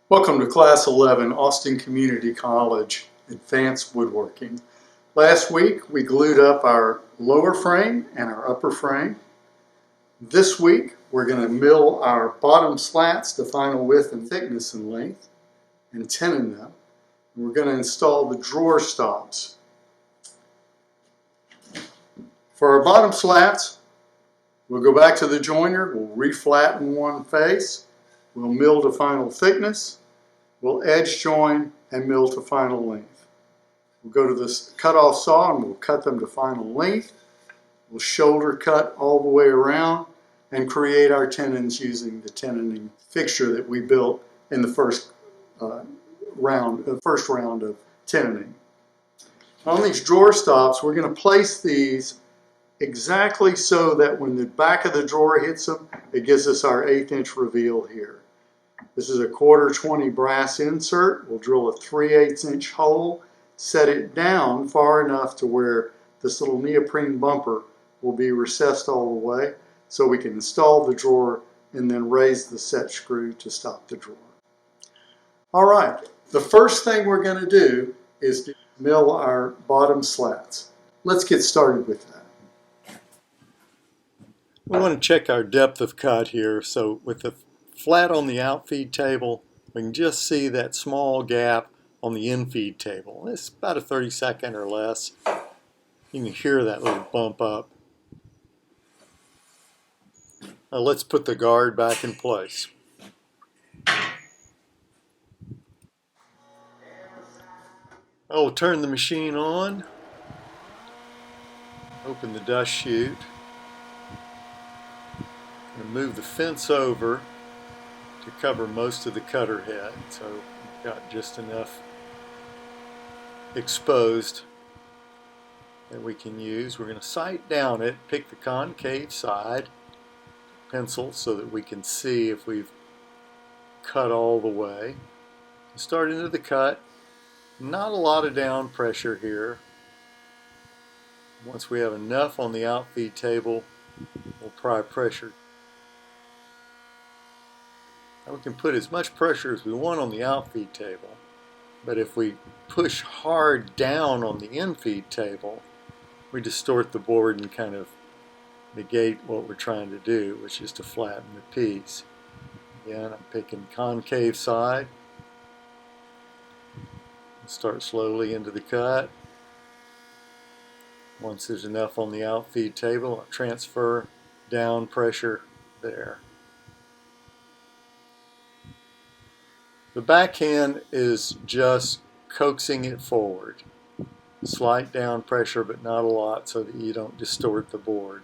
Welcome to Class 11, Austin Community College, Advanced Woodworking. Last week we glued up our lower frame and our upper frame. This week we're going to mill our bottom slats to final width and thickness and length and tenon them. We're going to install the drawer stops. For our bottom slats, we'll go back to the joiner, we'll reflatten one face, we'll mill to final thickness, we'll edge join and mill to final length. We'll go to this cut-off saw and we'll cut them to final length. We'll shoulder cut all the way around and create our tenons using the tenoning fixture that we built in the first round of tenoning. On these drawer stops, we're going to place these exactly so that when the back of the drawer hits them, it gives us our 1/8 inch reveal here. This is a 1/4 brass insert. We'll drill a 3/8 inch hole, set it down far enough to where this little neoprene bumper will be recessed all the way so we can install the drawer and then raise the set screw to stop the drawer. All right, the first thing we're going to do is to mill our bottom slats. Let's get started with that. We want to check our depth of cut here. So with the flat on the outfeed table, we can just see that small gap on the infeed table. It's about a 32nd or less. You can hear that little bump up. Now let's put the guard back in place. We'll turn the machine on. Open the dust chute. And move the fence over to cover most of the cutter head, so we've got just enough exposed that we can use. We're going to sight down it, pick the concave side, pencil so that we can see if we've cut all the way. Start into the cut. Not a lot of down pressure here. Once we have enough on the outfeed table, we'll apply pressure. Now we can put as much pressure as we want on the outfeed table, but if we push hard down on the infeed table, we distort the board and kind of negate what we're trying to do, which is to flatten the piece. Again, I'm picking concave side. Start slowly into the cut. Once there's enough on the outfeed table, I'll transfer down pressure there. The backhand is just coaxing it forward. Slight down pressure, but not a lot, so that you don't distort the board.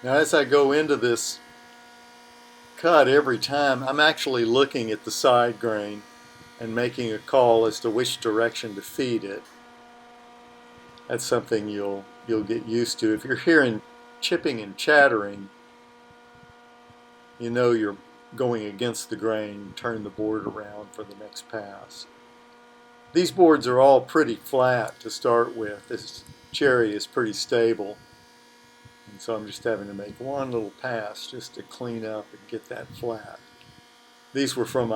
Now as I go into this cut every time, I'm actually looking at the side grain and making a call as to which direction to feed it. That's something you'll get used to. If you're hearing chipping and chattering, you know you're going against the grain. Turn the board around for the next pass. These boards are all pretty flat to start with. This cherry is pretty stable, and so I'm just having to make one little pass just to clean up and get that flat. These were from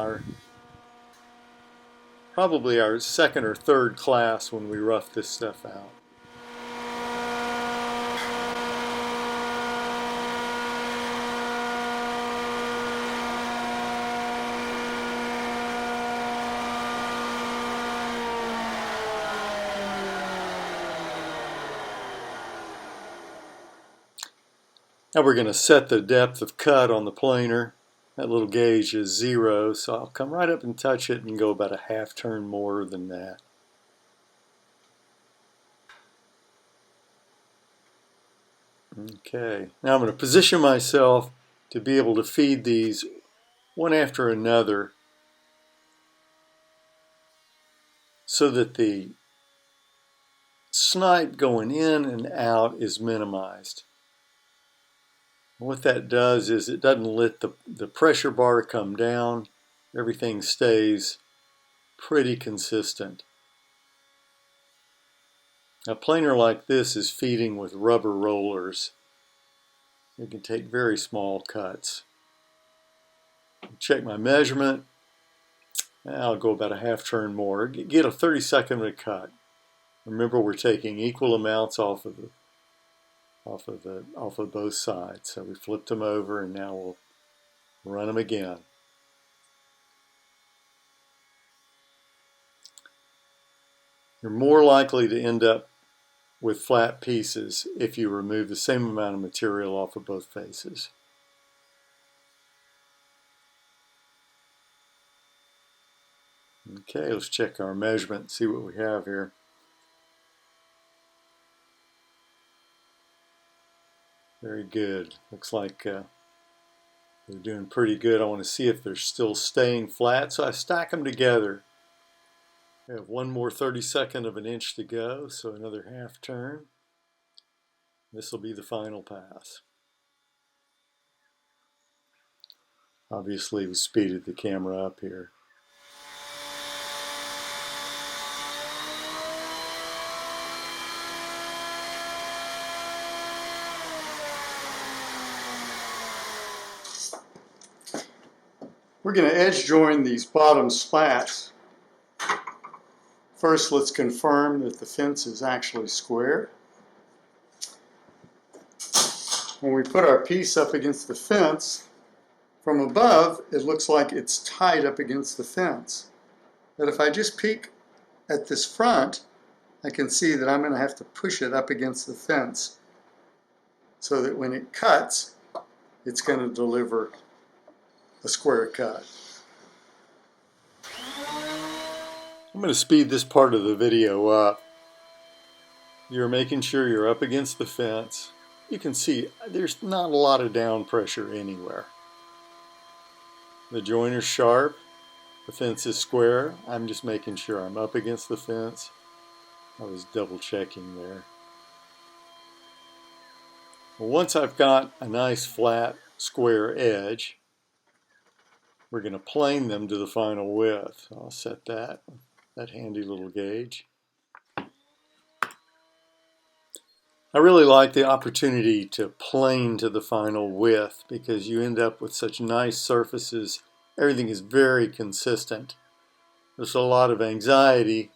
probably our second or third class when we roughed this stuff out. Now we're going to set the depth of cut on the planer. That little gauge is 0, so I'll come right up and touch it and go about a half turn more than that. Okay, now I'm going to position myself to be able to feed these one after another so that the snipe going in and out is minimized. What that does is it doesn't let the pressure bar come down. Everything stays pretty consistent. A planer like this is feeding with rubber rollers. You can take very small cuts. Check my measurement. I'll go about a half turn more. Get a 32nd of a cut. Remember, we're taking equal amounts off of both sides. So we flipped them over, and now we'll run them again. You're more likely to end up with flat pieces if you remove the same amount of material off of both faces. Okay, let's check our measurement, see what we have here. Very good. Looks like they're doing pretty good. I want to see if they're still staying flat, so I stack them together. We have one more 32nd of an inch to go, so another half turn. This will be the final pass. Obviously, we speeded the camera up here. We're going to edge join these bottom slats. First, let's confirm that the fence is actually square. When we put our piece up against the fence, from above, it looks like it's tied up against the fence. But if I just peek at this front, I can see that I'm going to have to push it up against the fence so that when it cuts, it's going to deliver a square cut. I'm going to speed this part of the video up. You're making sure you're up against the fence. You can see there's not a lot of down pressure anywhere. The joiner's sharp, the fence is square. I'm just making sure I'm up against the fence. I was double checking there. Well, once I've got a nice flat square edge, we're going to plane them to the final width. I'll set that handy little gauge. I really like the opportunity to plane to the final width because you end up with such nice surfaces. Everything is very consistent. There's a lot of anxiety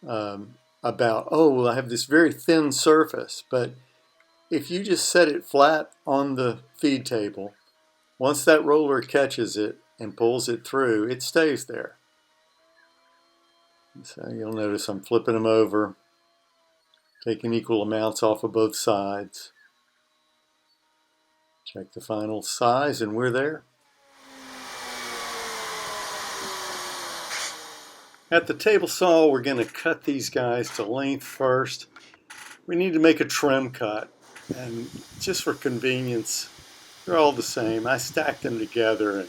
about, oh, well, I have this very thin surface, but if you just set it flat on the feed table, once that roller catches it and pulls it through, it stays there. So you'll notice I'm flipping them over, taking equal amounts off of both sides. Check the final size, and we're there. At the table saw, we're going to cut these guys to length first. We need to make a trim cut, and just for convenience, they're all the same. I stack them together and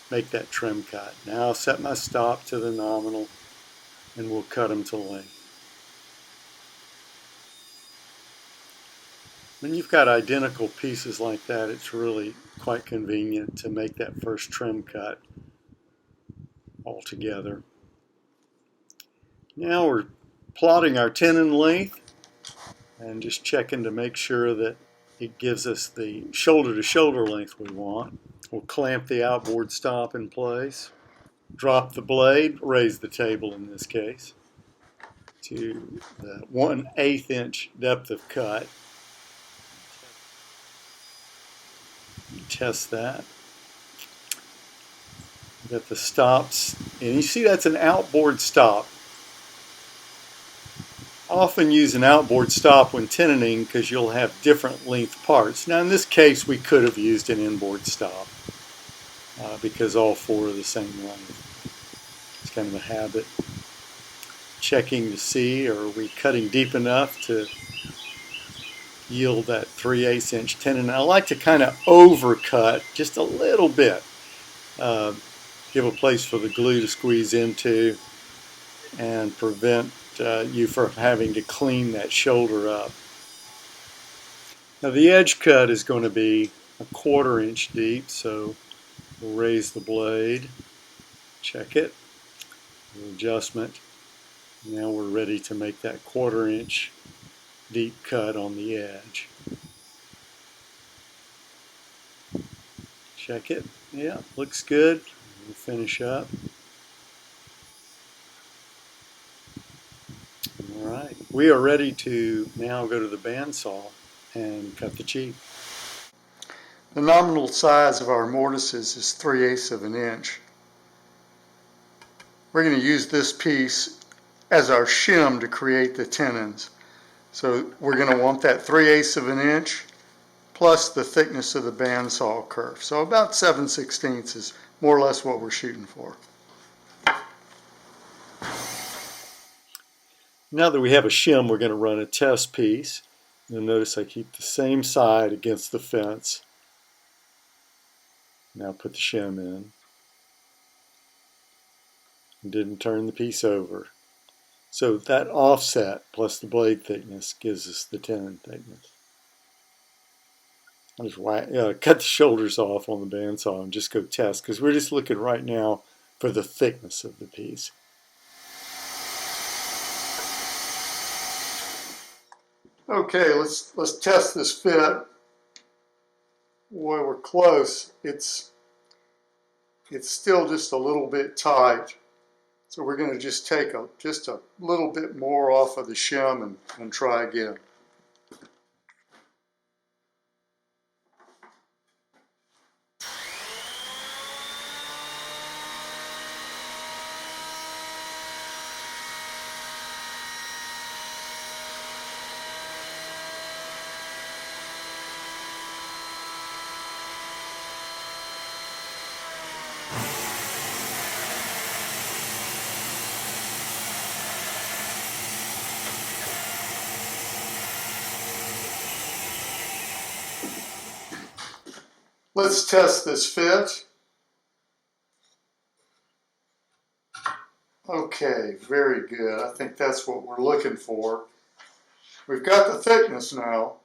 make that trim cut. Now I'll set my stop to the nominal, and we'll cut them to length. When you've got identical pieces like that, it's really quite convenient to make that first trim cut all together. Now we're plotting our tenon length and just checking to make sure that it gives us the shoulder-to-shoulder length we want. We'll clamp the outboard stop in place, drop the blade, raise the table in this case, to the 1/8 inch depth of cut. Test that. Got the stops, and you see that's an outboard stop. Often use an outboard stop when tenoning because you'll have different length parts. Now in this case we could have used an inboard stop because all four are the same length. It's kind of a habit. Checking to see, are we cutting deep enough to yield that 3/8 inch tenon. I like to kind of overcut just a little bit. Give a place for the glue to squeeze into and prevent you from having to clean that shoulder up. Now the edge cut is going to be 1/4 inch deep, so we'll raise the blade, check it, adjustment, Now we're ready to make that 1/4 inch deep cut on the edge. Check it. Yeah, looks good. We'll finish up. All right. We are ready to now go to the bandsaw and cut the cheek. The nominal size of our mortises is 3/8 of an inch. We're going to use this piece as our shim to create the tenons. So we're going to want that 3/8 of an inch plus the thickness of the bandsaw curve. So about 7/16 is more or less what we're shooting for. Now that we have a shim, we're going to run a test piece. You'll notice I keep the same side against the fence. Now put the shim in. Didn't turn the piece over. So that offset plus the blade thickness gives us the tenon thickness. I'll just cut the shoulders off on the bandsaw and just go test, because we're just looking right now for the thickness of the piece. Okay, let's test this fit. Boy, we're close. It's still just a little bit tight. So we're going to just take just a little bit more off of the shim and try again. Let's test this fit. Okay, very good. I think that's what we're looking for. We've got the thickness now.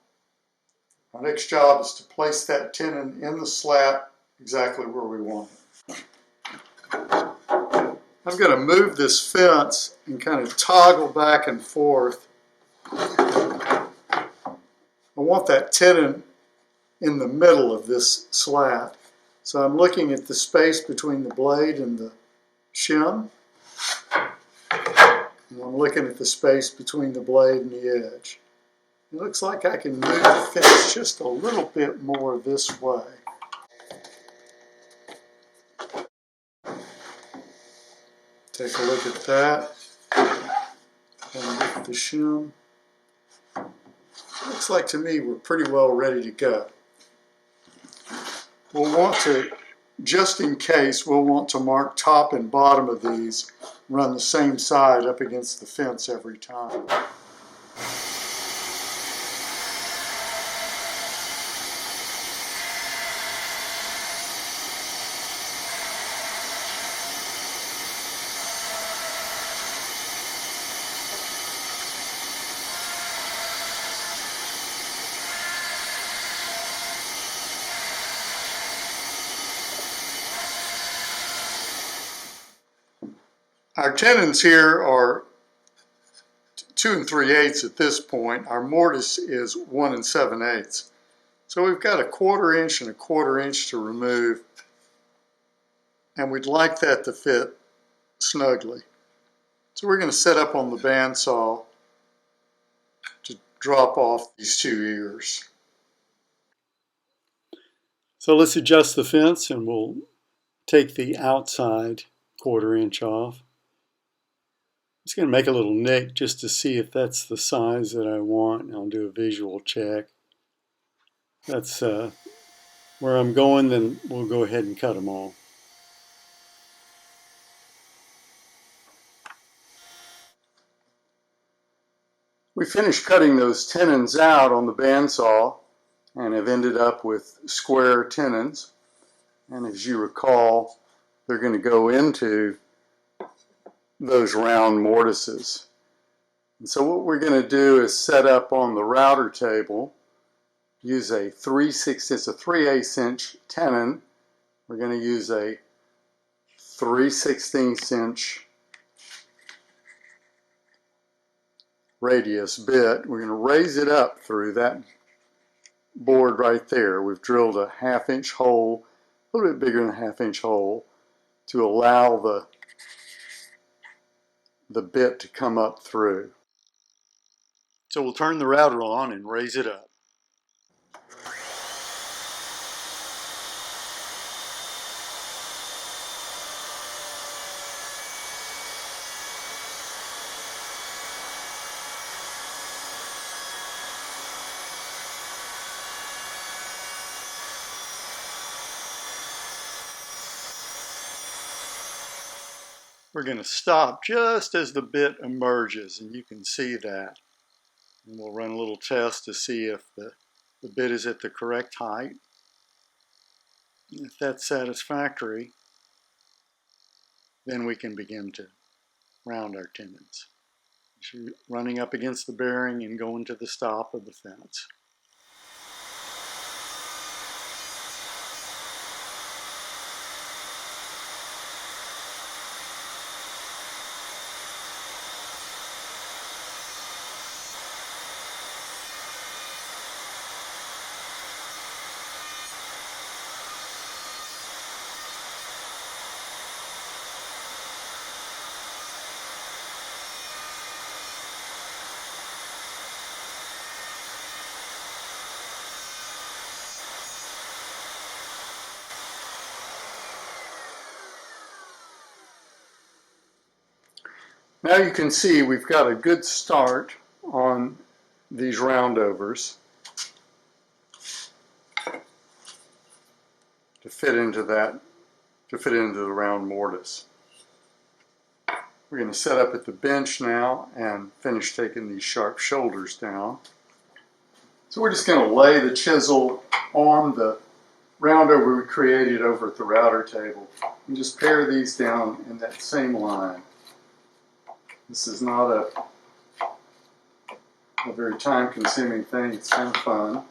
Our next job is to place that tenon in the slat exactly where we want it. I'm going to move this fence and kind of toggle back and forth. I want that tenon in the middle of this slat. So I'm looking at the space between the blade and the shim. And I'm looking at the space between the blade and the edge. It looks like I can move the fence just a little bit more this way. Take a look at that. And look at the shim. Looks like to me we're pretty well ready to go. We'll want to, just in case, we'll want to mark top and bottom of these, run the same side up against the fence every time. Our tenons here are 2 3/8 at this point. Our mortise is 1 7/8. So we've got a 1/4 inch and a 1/4 inch to remove, and we'd like that to fit snugly. So we're going to set up on the bandsaw to drop off these 2 ears. So let's adjust the fence, and we'll take the outside 1/4 inch off. Just going to make a little nick just to see if that's the size that I want. I'll do a visual check. That's where I'm going, then we'll go ahead and cut them all. We finished cutting those tenons out on the bandsaw and have ended up with square tenons. And as you recall, they're going to go into those round mortises. And so what we're going to do is set up on the router table, use a 3/8 inch tenon. We're going to use a 3/16 inch radius bit. We're going to raise it up through that board right there. We've drilled a 1/2 inch hole, a little bit bigger than a 1/2 inch hole, to allow the bit to come up through. So we'll turn the router on and raise it up. We're going to stop just as the bit emerges, and you can see that. And we'll run a little test to see if the bit is at the correct height. And if that's satisfactory, then we can begin to round our tenons. Running up against the bearing and going to the stop of the fence. Now you can see we've got a good start on these roundovers to fit into the round mortise. We're going to set up at the bench now and finish taking these sharp shoulders down. So we're just going to lay the chisel on the roundover we created over at the router table and just pare these down in that same line. This is not a very time-consuming thing. It's kind of fun.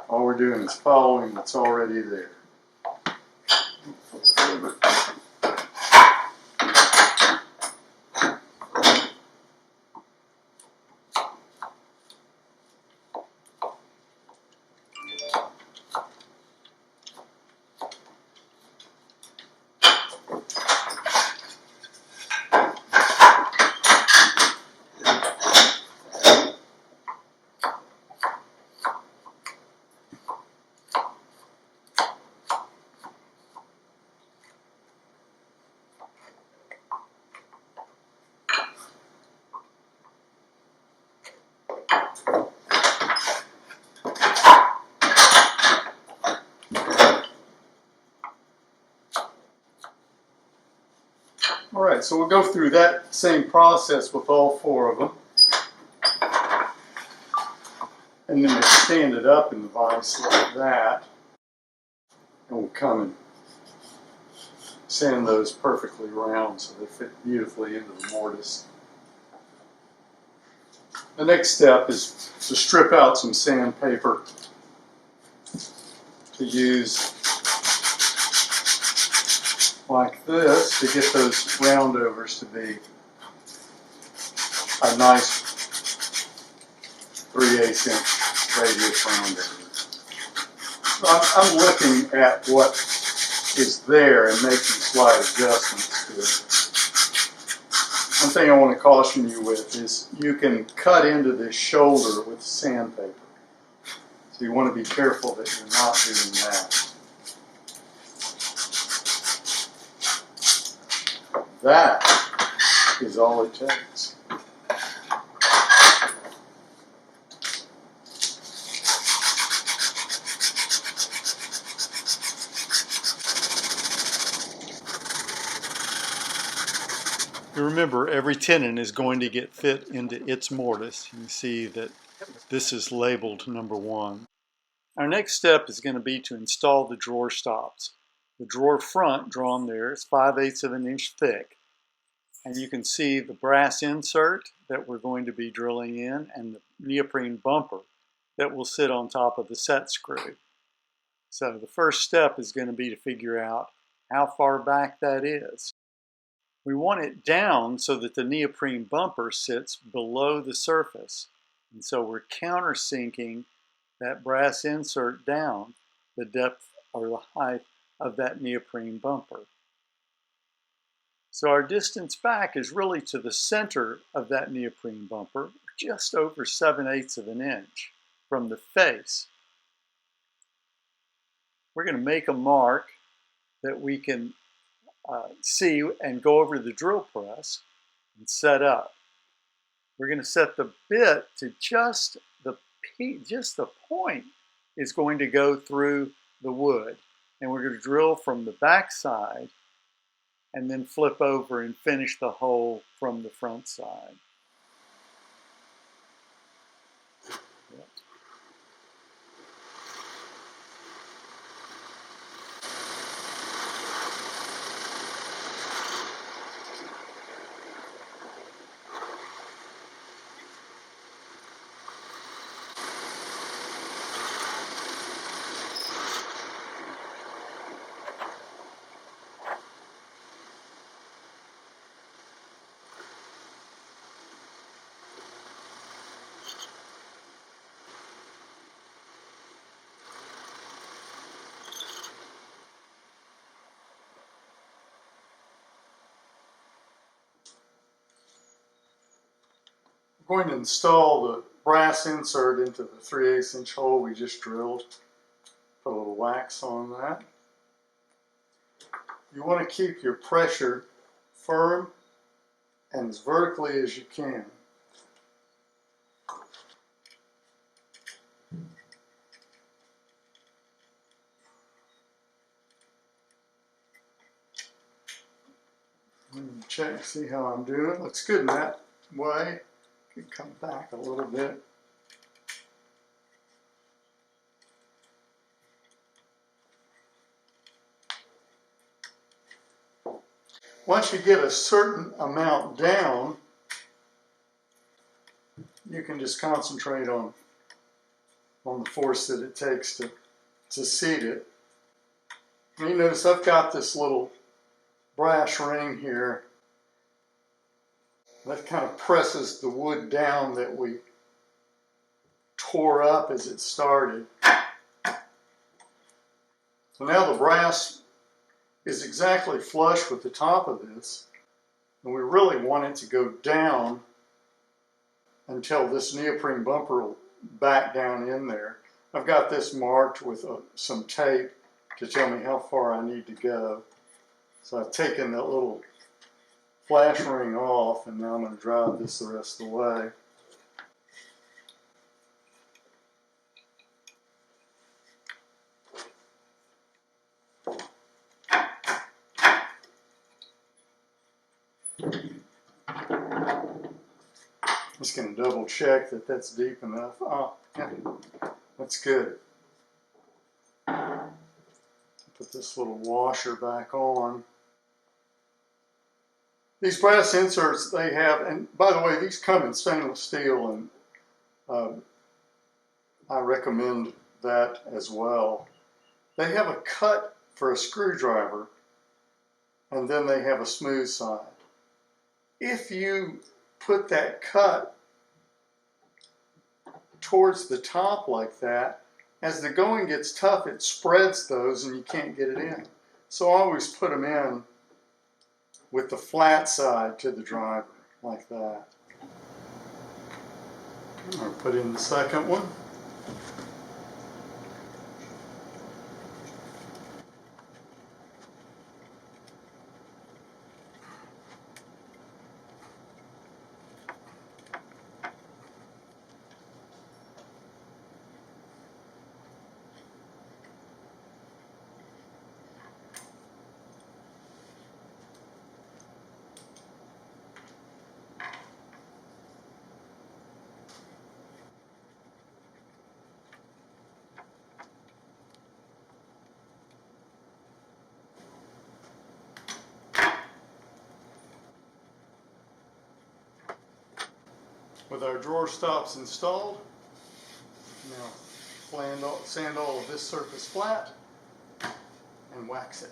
All we're doing is following what's already there. Alright, so we'll go through that same process with all 4 of them. And then we'll stand it up in the vise like that. And we'll come and sand those perfectly round so they fit beautifully into the mortise. The next step is to strip out some sandpaper to use like this to get those roundovers to be a nice 3/8 inch radius roundover. So I'm looking at what is there and making slight adjustments to it. One thing I want to caution you with is you can cut into this shoulder with sandpaper. So you want to be careful that you're not doing that. That is all it takes. Remember, every tenon is going to get fit into its mortise. You can see that this is labeled number 1. Our next step is going to be to install the drawer stops. The drawer front drawn there is 5/8 of an inch thick. And you can see the brass insert that we're going to be drilling in and the neoprene bumper that will sit on top of the set screw. So the first step is going to be to figure out how far back that is. We want it down so that the neoprene bumper sits below the surface. And so we're countersinking that brass insert down the depth or the height of that neoprene bumper. So our distance back is really to the center of that neoprene bumper, just over 7/8 of an inch from the face. We're going to make a mark that we can see and go over the drill press and set up. We're going to set the bit to just the point is going to go through the wood, and we're going to drill from the back side and then flip over and finish the hole from the front side. I'm going to install the brass insert into the 3/8 inch hole we just drilled. Put a little wax on that. You want to keep your pressure firm and as vertically as you can. Check, see how I'm doing. Looks good in that way. Could come back a little bit. Once you get a certain amount down, you can just concentrate on the force that it takes to seat it. And you notice I've got this little brass ring here that kind of presses the wood down that we tore up as it started. So now the brass is exactly flush with the top of this, and we really want it to go down until this neoprene bumper will back down in there. I've got this marked with some tape to tell me how far I need to go. So I've taken that little flash ring off, and now I'm going to drive this the rest of the way. Just going to double check that that's deep enough. Oh, yeah, that's good. Put this little washer back on. These brass inserts they have, and by the way, these come in stainless steel, and I recommend that as well. They have a cut for a screwdriver, and then they have a smooth side. If you put that cut towards the top like that, as the going gets tough, it spreads those and you can't get it in. So I always put them in with the flat side to the driver, like that. I'll put in the second one. With our drawer stops installed, now sand all of this surface flat and wax it.